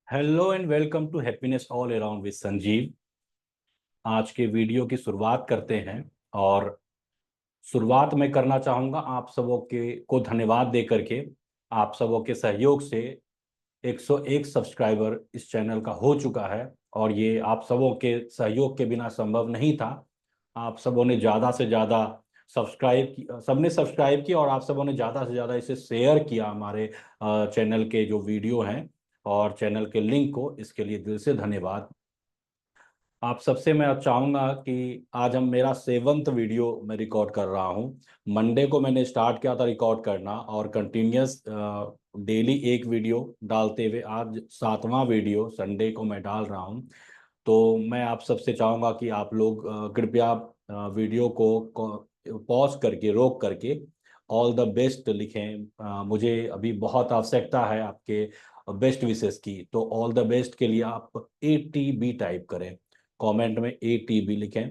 Hello and welcome to happiness all around with Sanjeev. आज के video की शुरुआत करते हैं। और शुरुआत मैं करना चाहूँगा आप सबों के को धन्यवाद दे करके। आप सबों के सहयोग से 101 सब्सक्राइबर इस चैनल का हो चुका है और ये आप सबों के सहयोग के बिना संभव नहीं था। आप सबों ने ज़्यादा से ज़्यादा सबने सब्सक्राइब किया और आप सबों ने ज़्यादा से ज़्यादा इसे शेयर किया हमारे चैनल के जो वीडियो हैं और चैनल के लिंक को। इसके लिए दिल से धन्यवाद। आप सबसे मैं चाहूँगा कि आज हम मेरा 7वां वीडियो मैं रिकॉर्ड कर रहा हूँ। मंडे को मैंने स्टार्ट किया था रिकॉर्ड करना और कंटिन्यूस डेली एक वीडियो डालते हुए आज 7वां वीडियो संडे को मैं डाल रहा हूँ। तो मैं आप सबसे चाहूँगा कि आप लोग कृपया वीडियो को पॉज करके रोक करके ऑल द बेस्ट लिखें। मुझे अभी बहुत आवश्यकता है आपके बेस्ट विशेष की। तो ऑल द बेस्ट के लिए आप ATB टाइप करें, कमेंट में ATB लिखें।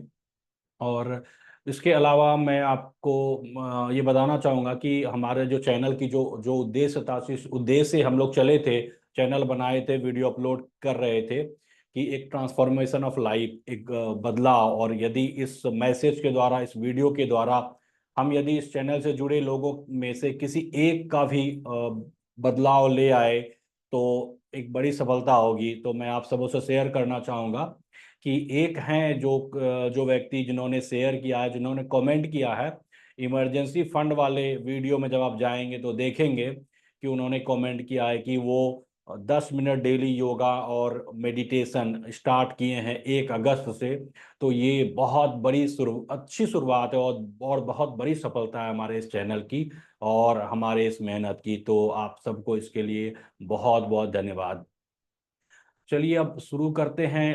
और इसके अलावा मैं आपको ये बताना चाहूँगा कि हमारे जो चैनल की जो जो उद्देश्य था, इस उद्देश्य से हम लोग चले थे, चैनल बनाए थे, वीडियो अपलोड कर रहे थे कि एक ट्रांसफॉर्मेशन ऑफ लाइफ, एक बदलाव। और यदि इस मैसेज के द्वारा, इस वीडियो के द्वारा हम यदि इस चैनल से जुड़े लोगों में से किसी एक का भी बदलाव ले आए तो एक बड़ी सफलता होगी। तो मैं आप सबों से शेयर करना चाहूँगा कि एक हैं जो व्यक्ति जिन्होंने शेयर किया है, जिन्होंने कमेंट किया है। इमरजेंसी फंड वाले वीडियो में जब आप जाएंगे तो देखेंगे कि उन्होंने कमेंट किया है कि वो 10 मिनट डेली योगा और मेडिटेशन स्टार्ट किए हैं 1 अगस्त से। तो ये बहुत बड़ी अच्छी शुरुआत है और बहुत बड़ी सफलता है हमारे इस चैनल की और हमारे इस मेहनत की। तो आप सबको इसके लिए बहुत बहुत धन्यवाद। चलिए अब शुरू करते हैं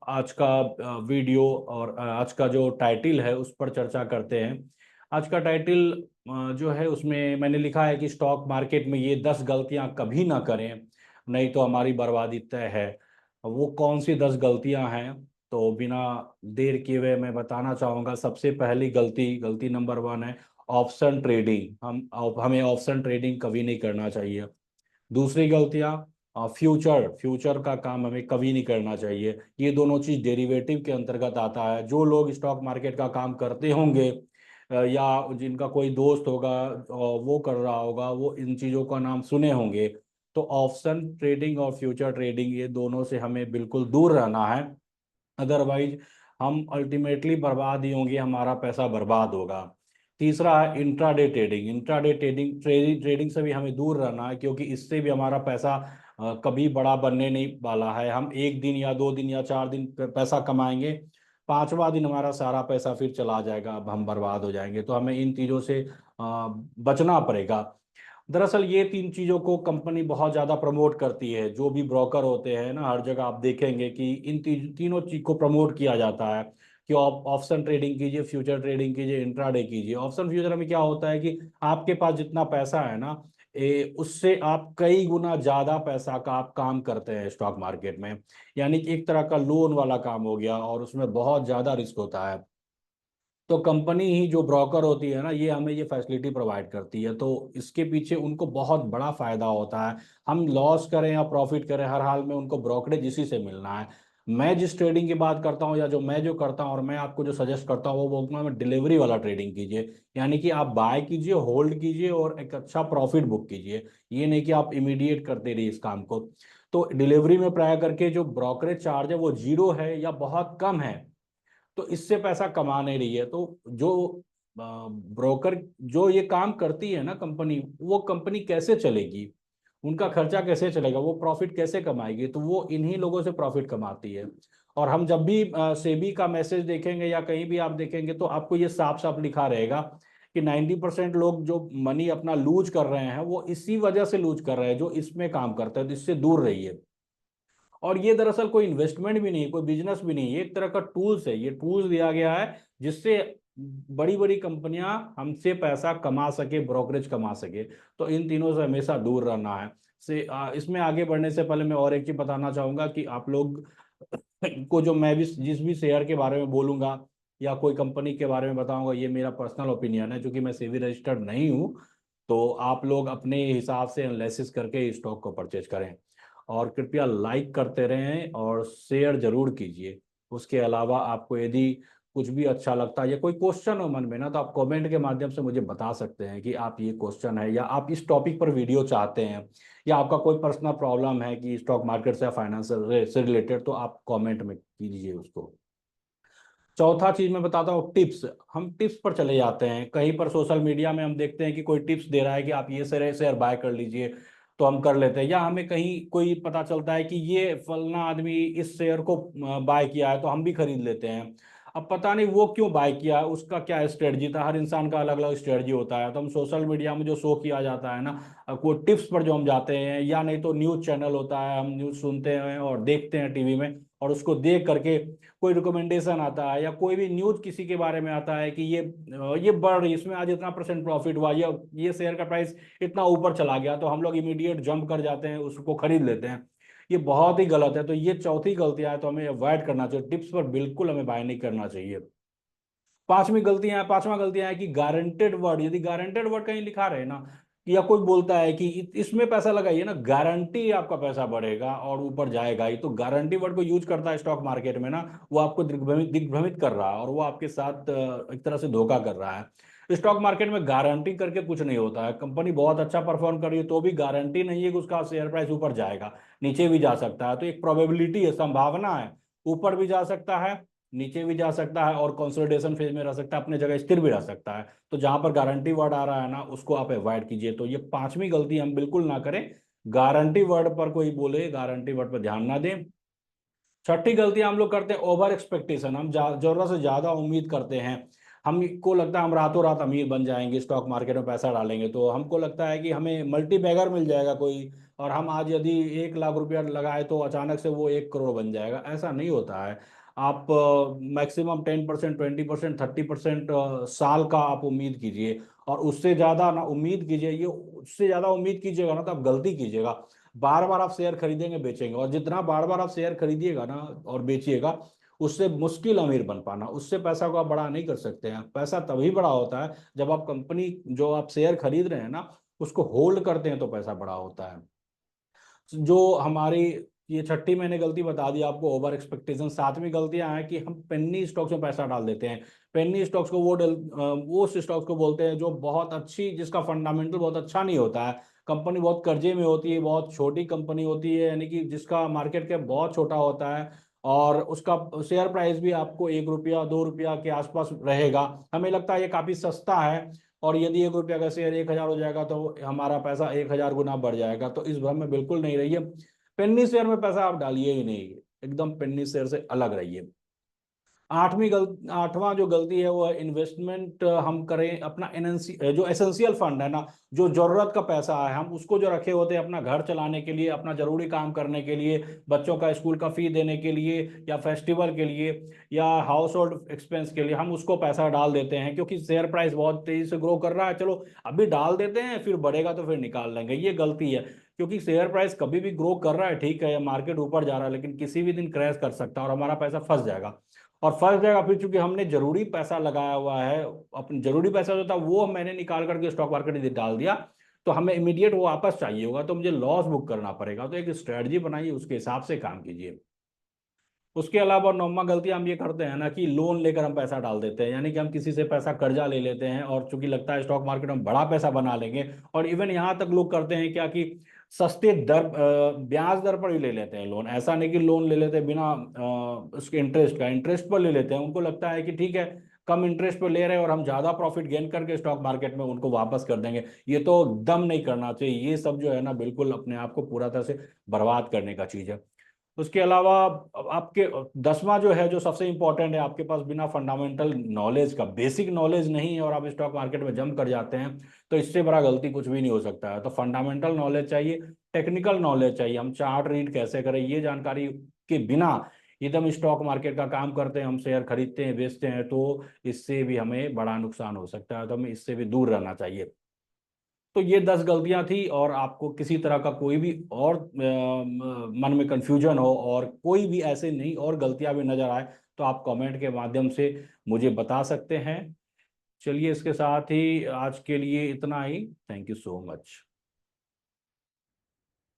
आज का वीडियो। और आज का जो टाइटल है उस पर चर्चा करते हैं। आज का टाइटल जो है उसमें मैंने लिखा है कि स्टॉक मार्केट में ये 10 गलतियां कभी ना करें, नहीं तो हमारी बर्बादी तय है। वो कौन सी 10 गलतियां हैं? तो बिना देर किए हुए मैं बताना चाहूँगा। सबसे पहली गलती, गलती नंबर 1 है ऑप्शन ट्रेडिंग। हमें ऑप्शन ट्रेडिंग कभी नहीं करना चाहिए। दूसरी गलतियां, फ्यूचर फ्यूचर का काम हमें कभी नहीं करना चाहिए। ये दोनों चीज डेरिवेटिव के अंतर्गत आता है। जो लोग स्टॉक मार्केट का काम करते होंगे या जिनका कोई दोस्त होगा वो कर रहा होगा, वो इन चीजों का नाम सुने होंगे। तो ऑप्शन ट्रेडिंग और फ्यूचर ट्रेडिंग ये दोनों से हमें बिल्कुल दूर रहना है। अदरवाइज हम अल्टीमेटली बर्बाद ही होंगे, हमारा पैसा बर्बाद होगा। तीसरा है intraday trading. Intraday trading trading trading से भी हमें दूर रहना है, क्योंकि इससे भी हमारा पैसा कभी बड़ा बनने नहीं वाला है। हम 1 दिन या 2 दिन या 4 दिन पैसा कमाएंगे, 5वां दिन हमारा सारा पैसा फिर चला जाएगा, अब हम बर्बाद हो जाएंगे। तो हमें इन चीज़ों से बचना पड़ेगा। दरअसल ये 3 चीजों को कंपनी बहुत ज्यादा प्रमोट करती है। जो भी ब्रोकर होते हैं ना, हर जगह आप देखेंगे कि इन तीनों चीज को प्रमोट किया जाता है कि आप ऑप्शन ट्रेडिंग कीजिए, फ्यूचर ट्रेडिंग कीजिए, इंट्राडे कीजिए। ऑप्शन फ्यूचर में क्या होता है कि आपके पास जितना पैसा है ना, उससे आप कई गुना ज्यादा पैसा का आप काम करते हैं स्टॉक मार्केट में। यानी कि एक तरह का लोन वाला काम हो गया और उसमें बहुत ज्यादा रिस्क होता है। तो कंपनी ही जो ब्रोकर होती है ना, ये हमें ये फैसिलिटी प्रोवाइड करती है। तो इसके पीछे उनको बहुत बड़ा फायदा होता है। हम लॉस करें या प्रॉफिट करें, हर हाल में उनको ब्रोकरेज इसी से मिलना है। मैं जिस ट्रेडिंग की बात करता हूँ या जो करता हूँ और मैं आपको जो सजेस्ट करता हूँ वो बोलता मैं डिलीवरी वाला ट्रेडिंग कीजिए। यानी कि आप बाय कीजिए, होल्ड कीजिए और एक अच्छा प्रॉफिट बुक कीजिए। ये नहीं कि आप इमीडिएट करते रहिए इस काम को। तो डिलीवरी में प्राय करके जो ब्रोकरेज चार्ज है वो जीरो है या बहुत कम है। तो इससे पैसा कमा नहीं रही है। तो जो ब्रोकर जो ये काम करती है ना कंपनी, वो कंपनी कैसे चलेगी, उनका खर्चा कैसे चलेगा, वो प्रॉफिट कैसे कमाएगी? तो वो इन्हीं लोगों से प्रॉफिट कमाती है। और हम जब भी सेबी का मैसेज देखेंगे या कहीं भी आप देखेंगे तो आपको ये साफ साफ लिखा रहेगा कि 90% लोग जो मनी अपना लूज कर रहे हैं वो इसी वजह से लूज कर रहे हैं जो इसमें काम करते हैं। तो इससे दूर रहिए। और ये दरअसल कोई इन्वेस्टमेंट भी नहीं, कोई बिजनेस भी नहीं, ये एक तरह का टूल्स है। ये टूल्स दिया गया है जिससे बड़ी बड़ी कंपनियां हमसे पैसा कमा सके, ब्रोकरेज कमा सके। तो इन तीनों से हमेशा दूर रहना है। इसमें आगे बढ़ने से पहले मैं और एक चीज बताना चाहूंगा कि आप लोग को जो मैं भी जिस भी शेयर के बारे में बोलूंगा या कोई कंपनी के बारे में बताऊंगा, ये मेरा पर्सनल ओपिनियन है, क्योंकि मैं सेबी रजिस्टर्ड नहीं हूँ। तो आप लोग अपने हिसाब से एनालिसिस करके स्टॉक को परचेज करें। और कृपया लाइक करते रहें और शेयर जरूर कीजिए। उसके अलावा आपको यदि कुछ भी अच्छा लगता है या कोई क्वेश्चन हो मन में ना, तो आप कमेंट के माध्यम से मुझे बता सकते हैं कि आप ये क्वेश्चन है या आप इस टॉपिक पर वीडियो चाहते हैं, या आपका कोई पर्सनल प्रॉब्लम है कि स्टॉक मार्केट से या फाइनेंशियल से रिलेटेड, तो आप कमेंट में कीजिए उसको। चौथा चीज मैं बताता हूँ, टिप्स। हम टिप्स पर चले जाते हैं, कहीं पर सोशल मीडिया में हम देखते हैं कि कोई टिप्स दे रहा है कि आप ये शेयर शेयर बाय कर लीजिए, तो हम कर लेते हैं। या हमें कहीं कोई पता चलता है कि ये फलना आदमी इस शेयर को बाय किया है, तो हम भी खरीद लेते हैं। अब पता नहीं वो क्यों बाय किया है, उसका क्या स्ट्रेटजी था, हर इंसान का अलग अलग स्ट्रेटजी होता है। तो हम सोशल मीडिया में जो शो किया जाता है ना, कोई टिप्स पर जो हम जाते हैं, या नहीं तो न्यूज चैनल होता है, हम न्यूज सुनते हैं और देखते हैं टीवी में, और उसको देख करके कोई रिकमेंडेशन आता है या कोई भी न्यूज किसी के बारे में आता है कि ये बढ़ रही, इसमें आज इतना परसेंट प्रॉफिट हुआ, ये शेयर का प्राइस इतना ऊपर चला गया, तो हम लोग इमीडिएट जंप कर जाते हैं, उसको खरीद लेते हैं। ये बहुत ही गलत है। तो ये चौथी गलतियां है, तो हमें अवॉइड करना चाहिए, टिप्स पर बिल्कुल हमें बाय नहीं करना चाहिए। पांचवा गलतियां है कि गारंटेड वर्ड, यदि गारंटेड वर्ड कहीं लिखा रहे ना, या कोई बोलता है कि इसमें पैसा लगाइए ना, गारंटी आपका पैसा बढ़ेगा और ऊपर जाएगा ही, तो गारंटी वर्ड को यूज करता है स्टॉक मार्केट में ना, वो आपको दिग्भ्रमित कर रहा है, और वो आपके साथ एक तरह से धोखा कर रहा है। स्टॉक मार्केट में गारंटी करके कुछ नहीं होता है। कंपनी बहुत अच्छा परफॉर्म कर रही है तो भी गारंटी नहीं है कि उसका शेयर प्राइस ऊपर जाएगा, नीचे भी जा सकता है। तो एक प्रोबेबिलिटी है, संभावना है, ऊपर भी जा सकता है, नीचे भी जा सकता है, और कंसोलिडेशन फेज में रह सकता है, अपने जगह स्थिर भी रह सकता है। तो जहां पर गारंटी वर्ड आ रहा है ना, उसको आप अवॉइड कीजिए। तो ये पांचवी गलती हम बिल्कुल ना करें, गारंटी वर्ड पर कोई बोले, गारंटी वर्ड पर ध्यान ना दें। छठी गलती हम लोग करते हैं, ओवर एक्सपेक्टेशन। हम जरूरत से ज्यादा उम्मीद करते हैं। हमको लगता है हम रातों रात अमीर बन जाएंगे, स्टॉक मार्केट में पैसा डालेंगे तो हमको लगता है कि हमें मल्टी बैगर मिल जाएगा कोई, और हम आज यदि 1 लाख रुपया लगाए तो अचानक से वो 1 करोड़ बन जाएगा। ऐसा नहीं होता है। आप मैक्सिमम 10%, 20%, 30% साल का आप उम्मीद कीजिए, और उससे ज्यादा ना उम्मीद कीजिए। ये उससे ज्यादा उम्मीद कीजिएगा ना, तो आप गलती कीजिएगा। बार बार आप शेयर खरीदेंगे बेचेंगे, और जितना बार बार आप शेयर खरीदिएगा ना और बेचिएगा, उससे मुश्किल अमीर बन पाना, उससे पैसा को आप बड़ा नहीं कर सकते हैं। पैसा तभी बड़ा होता है जब आप कंपनी जो आप शेयर खरीद रहे हैं ना, उसको होल्ड करते हैं, तो पैसा बड़ा होता है। जो हमारी ये छठी मैंने गलती बता दी आपको, ओवर एक्सपेक्टेशन। सातवीं गलतियां हैं कि हम पेन्नी स्टॉक्स में पैसा डाल देते हैं। पेन्नी स्टॉक्स को वो स्टॉक्स को बोलते हैं जो बहुत अच्छी, जिसका फंडामेंटल बहुत अच्छा नहीं होता है, कंपनी बहुत कर्जे में होती है, बहुत छोटी कंपनी होती है, यानी कि जिसका मार्केट कैप बहुत छोटा होता है, और उसका शेयर प्राइस भी आपको 1 रुपया 2 रुपया के आसपास रहेगा। हमें लगता है ये काफी सस्ता है, और यदि 1 रुपया का शेयर 1,000 हो जाएगा तो हमारा पैसा 1,000 गुना बढ़ जाएगा। तो इस भ्रम में बिल्कुल नहीं रहिए। पेन्नी शेयर में पैसा आप डालिए ही नहीं, एकदम पेन्नी शेयर से अलग रहिए। आठवां जो गलती है वो है इन्वेस्टमेंट हम करें अपना जो एसेंशियल फंड है ना, जो जरूरत का पैसा है, हम उसको जो रखे होते हैं अपना घर चलाने के लिए, अपना जरूरी काम करने के लिए, बच्चों का स्कूल का फी देने के लिए, या फेस्टिवल के लिए, या हाउस होल्ड एक्सपेंस के लिए, हम उसको पैसा डाल देते हैं क्योंकि शेयर प्राइस बहुत तेजी से ग्रो कर रहा है, चलो अभी डाल देते हैं, फिर बढ़ेगा तो फिर निकाल लेंगे। ये गलती है, क्योंकि शेयर प्राइस कभी भी ग्रो कर रहा है, ठीक है, मार्केट ऊपर जा रहा है, लेकिन किसी भी दिन क्रैश कर सकता है और हमारा पैसा फंस जाएगा। और फंस जाएगा फिर, चूंकि हमने जरूरी पैसा लगाया हुआ है, अपना जरूरी पैसा जो था वो मैंने निकाल करके स्टॉक मार्केट में डाल दिया, तो हमें इमीडिएट वो वापस चाहिए होगा, तो मुझे लॉस बुक करना पड़ेगा। तो एक स्ट्रेटजी बनाइए, उसके हिसाब से काम कीजिए। उसके अलावा नौवां गलती हम ये करते हैं ना कि लोन लेकर हम पैसा डाल देते हैं, यानी कि हम किसी से पैसा कर्जा ले लेते हैं, और चूंकि लगता है स्टॉक मार्केट में बड़ा पैसा बना लेंगे, और इवन यहाँ तक लोग करते हैं क्या कि सस्ते ब्याज दर पर ही ले लेते हैं लोन। ऐसा नहीं कि लोन ले लेते हैं बिना उसके इंटरेस्ट पर ले लेते हैं। उनको लगता है कि ठीक है, कम इंटरेस्ट पर ले रहे हैं और हम ज्यादा प्रॉफिट गेन करके स्टॉक मार्केट में उनको वापस कर देंगे। ये तो एकदम नहीं करना चाहिए। ये सब जो है ना, बिल्कुल अपने आप को पूरा तरह से बर्बाद करने का चीज है। उसके अलावा आपके 10वां जो है, जो सबसे इंपॉर्टेंट है, आपके पास बिना फंडामेंटल नॉलेज का, बेसिक नॉलेज नहीं है और आप स्टॉक मार्केट में जंप कर जाते हैं, तो इससे बड़ा गलती कुछ भी नहीं हो सकता है। तो फंडामेंटल नॉलेज चाहिए, टेक्निकल नॉलेज चाहिए, हम चार्ट रीड कैसे करें, ये जानकारी के बिना एकदम स्टॉक मार्केट का काम करते हैं, हम शेयर खरीदते हैं बेचते हैं, तो इससे भी हमें बड़ा नुकसान हो सकता है। तो हमें इससे भी दूर रहना चाहिए। तो ये 10 गलतियां थी, और आपको किसी तरह का कोई भी और मन में कंफ्यूजन हो, और कोई भी ऐसे नहीं और गलतियां भी नजर आए, तो आप कमेंट के माध्यम से मुझे बता सकते हैं। चलिए, इसके साथ ही आज के लिए इतना ही। Thank you so much.